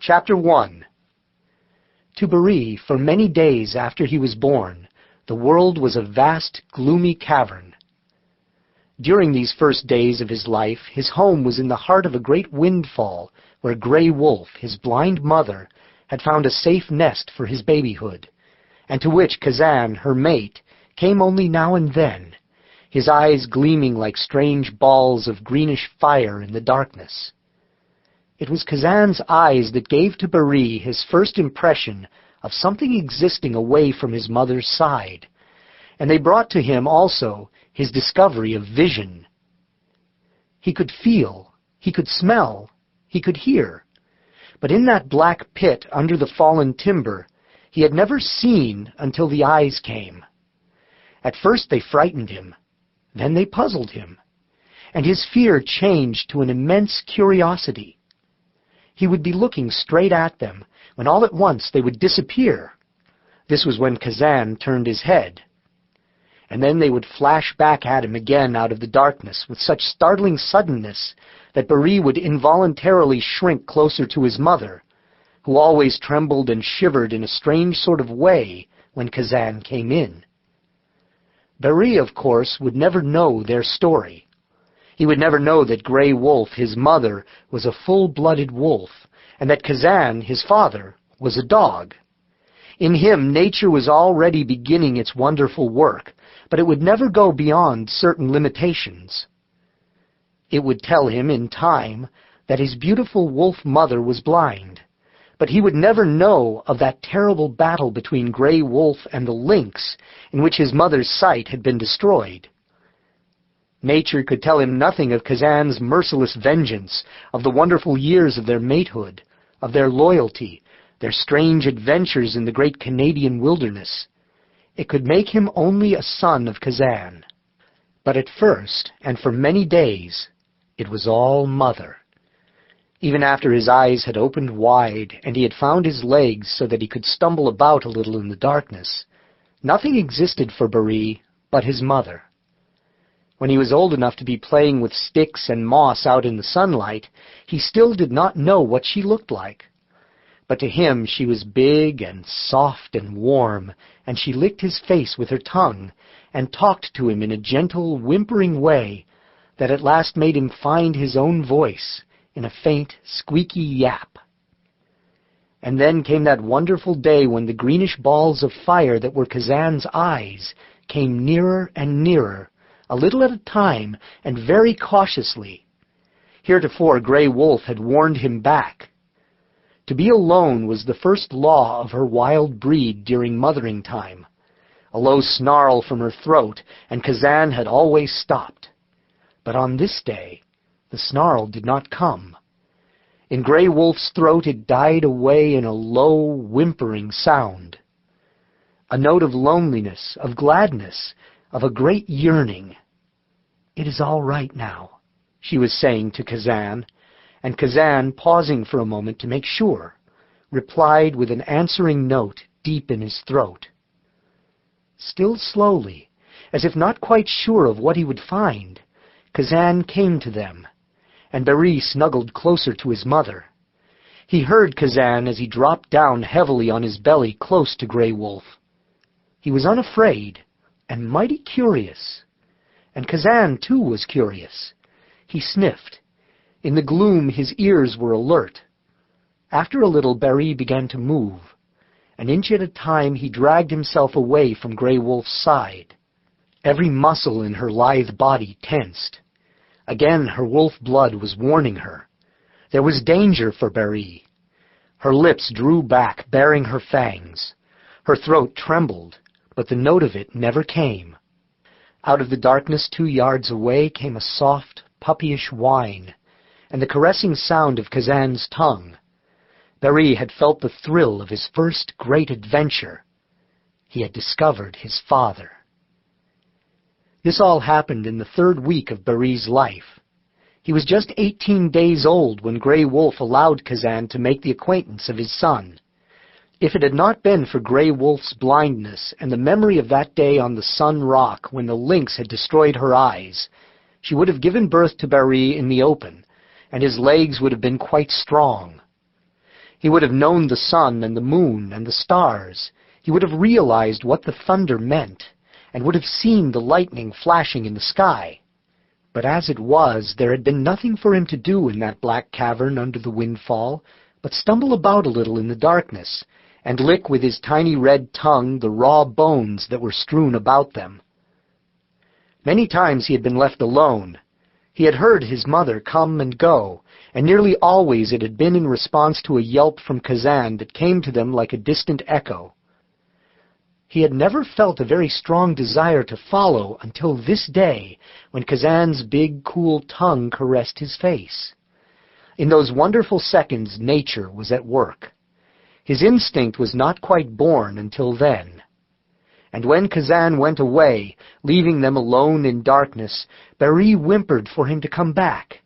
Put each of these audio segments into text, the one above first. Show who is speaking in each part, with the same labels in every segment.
Speaker 1: Chapter 1. To Baree, for many days after he was born, the world was a vast, gloomy cavern. During these first days of his life, his home was in the heart of a great windfall, where Grey Wolf, his blind mother, had found a safe nest for his babyhood, and to which Kazan, her mate, came only now and then, his eyes gleaming like strange balls of greenish fire in the darkness. It was Kazan's eyes that gave to Baree his first impression of something existing away from his mother's side, and they brought to him also his discovery of vision. He could feel, he could smell, he could hear, but in that black pit under the fallen timber, he had never seen until the eyes came. At first they frightened him, then they puzzled him, and his fear changed to an immense curiosity. He would be looking straight at them, when all at once they would disappear. This was when Kazan turned his head. And then they would flash back at him again out of the darkness with such startling suddenness that Baree would involuntarily shrink closer to his mother, who always trembled and shivered in a strange sort of way when Kazan came in. Baree, of course, would never know their story. He would never know that Grey Wolf, his mother, was a full-blooded wolf, and that Kazan, his father, was a dog. In him, nature was already beginning its wonderful work, but it would never go beyond certain limitations. It would tell him in time that his beautiful wolf mother was blind, but he would never know of that terrible battle between Grey Wolf and the lynx in which his mother's sight had been destroyed. Nature could tell him nothing of Kazan's merciless vengeance, of the wonderful years of their matehood, of their loyalty, their strange adventures in the great Canadian wilderness. It could make him only a son of Kazan. But at first, and for many days, it was all mother. Even after his eyes had opened wide, and he had found his legs so that he could stumble about a little in the darkness, nothing existed for Baree but his mother. When he was old enough to be playing with sticks and moss out in the sunlight, he still did not know what she looked like. But to him she was big and soft and warm, and she licked his face with her tongue, and talked to him in a gentle, whimpering way that at last made him find his own voice in a faint, squeaky yap. And then came that wonderful day when the greenish balls of fire that were Kazan's eyes came nearer and nearer, a little at a time, and very cautiously. Heretofore Grey Wolf had warned him back. To be alone was the first law of her wild breed during mothering time. A low snarl from her throat, and Kazan had always stopped. But on this day, the snarl did not come. In Grey Wolf's throat it died away in a low, whimpering sound. A note of loneliness, of gladness, of a great yearning. "It is all right now," she was saying to Kazan, and Kazan, pausing for a moment to make sure, replied with an answering note deep in his throat. Still slowly, as if not quite sure of what he would find, Kazan came to them, and Baree snuggled closer to his mother. He heard Kazan as he dropped down heavily on his belly close to Grey Wolf. He was unafraid and mighty curious, and Kazan too was curious. He sniffed. In the gloom his ears were alert. After a little Baree began to move. An inch at a time he dragged himself away from Grey Wolf's side. Every muscle in her lithe body tensed. Again her wolf blood was warning her. There was danger for Baree. Her lips drew back, baring her fangs. Her throat trembled, but the note of it never came. Out of the darkness 2 yards away came a soft, puppyish whine, and the caressing sound of Kazan's tongue. Baree had felt the thrill of his first great adventure. He had discovered his father. This all happened in the 3rd week of Baree's life. He was just 18 days old when Grey Wolf allowed Kazan to make the acquaintance of his son. If it had not been for Grey Wolf's blindness and the memory of that day on the Sun Rock when the lynx had destroyed her eyes, she would have given birth to Baree in the open, and his legs would have been quite strong. He would have known the sun and the moon and the stars. He would have realized what the thunder meant, and would have seen the lightning flashing in the sky. But as it was, there had been nothing for him to do in that black cavern under the windfall, but stumble about a little in the darkness, and lick with his tiny red tongue the raw bones that were strewn about them. Many times he had been left alone. He had heard his mother come and go, and nearly always it had been in response to a yelp from Kazan that came to them like a distant echo. He had never felt a very strong desire to follow until this day, when Kazan's big, cool tongue caressed his face. In those wonderful seconds, nature was at work. His instinct was not quite born until then. And when Kazan went away, leaving them alone in darkness, Baree whimpered for him to come back,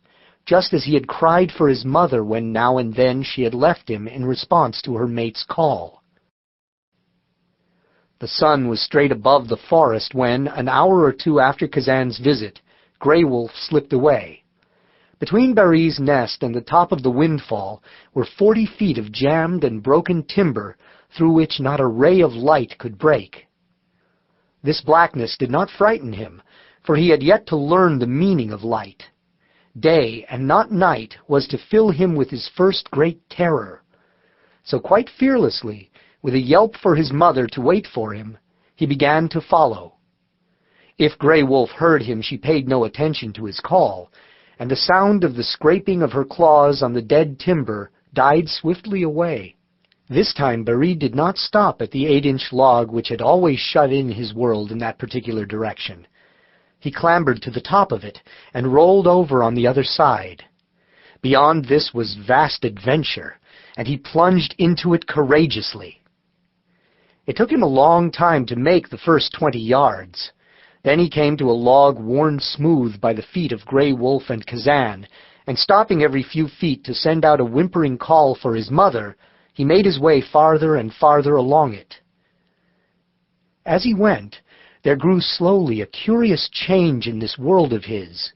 Speaker 1: just as he had cried for his mother when now and then she had left him in response to her mate's call. The sun was straight above the forest when, an hour or two after Kazan's visit, Grey Wolf slipped away. Between Baree's nest and the top of the windfall were 40 feet of jammed and broken timber through which not a ray of light could break. This blackness did not frighten him, for he had yet to learn the meaning of light. Day, and not night, was to fill him with his first great terror. So quite fearlessly, with a yelp for his mother to wait for him, he began to follow. If Grey Wolf heard him, she paid no attention to his call, and the sound of the scraping of her claws on the dead timber died swiftly away. This time Baree did not stop at the 8-inch log which had always shut in his world in that particular direction. He clambered to the top of it and rolled over on the other side. Beyond this was vast adventure, and he plunged into it courageously. It took him a long time to make the first 20 yards. Then he came to a log worn smooth by the feet of Grey Wolf and Kazan, and stopping every few feet to send out a whimpering call for his mother, he made his way farther and farther along it. As he went, there grew slowly a curious change in this world of his.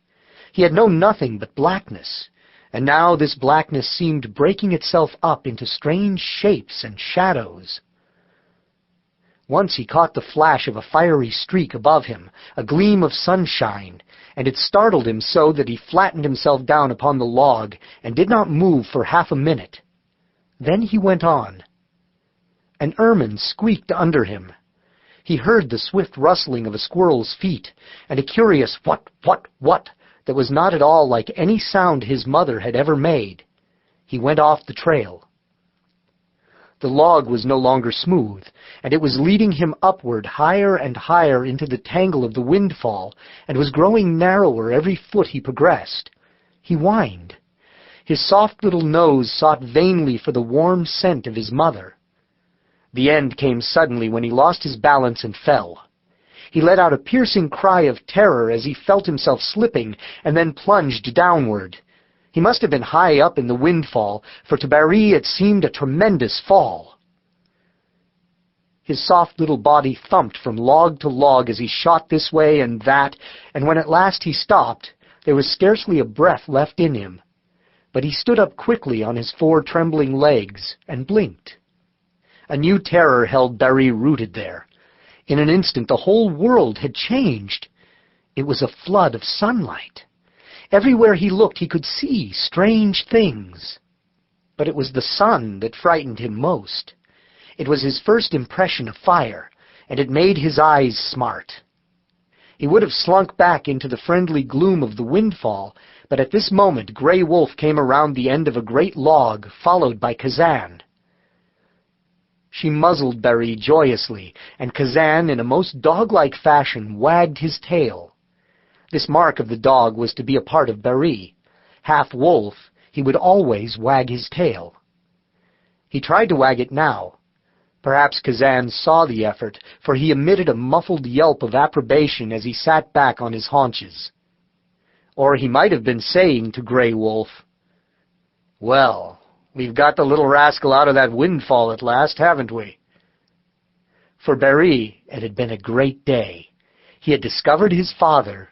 Speaker 1: He had known nothing but blackness, and now this blackness seemed breaking itself up into strange shapes and shadows. Once he caught the flash of a fiery streak above him, a gleam of sunshine, and it startled him so that he flattened himself down upon the log and did not move for half a minute. Then he went on. An ermine squeaked under him. He heard the swift rustling of a squirrel's feet, and a curious what that was not at all like any sound his mother had ever made. He went off the trail. The log was no longer smooth, and it was leading him upward higher and higher into the tangle of the windfall, and was growing narrower every foot he progressed. He whined. His soft little nose sought vainly for the warm scent of his mother. The end came suddenly when he lost his balance and fell. He let out a piercing cry of terror as he felt himself slipping, and then plunged downward. He must have been high up in the windfall, for to Baree it seemed a tremendous fall. His soft little body thumped from log to log as he shot this way and that, and when at last he stopped, there was scarcely a breath left in him. But he stood up quickly on his 4 trembling legs and blinked. A new terror held Baree rooted there. In an instant the whole world had changed. It was a flood of sunlight. Everywhere he looked he could see strange things. But it was the sun that frightened him most. It was his first impression of fire, and it made his eyes smart. He would have slunk back into the friendly gloom of the windfall, but at this moment Grey Wolf came around the end of a great log, followed by Kazan. She muzzled Baree joyously, and Kazan, in a most dog-like fashion, wagged his tail. This mark of the dog was to be a part of Baree. Half wolf, he would always wag his tail. He tried to wag it now. Perhaps Kazan saw the effort, for he emitted a muffled yelp of approbation as he sat back on his haunches. Or he might have been saying to Grey Wolf, "Well, we've got the little rascal out of that windfall at last, haven't we?" For Baree, it had been a great day. He had discovered his father,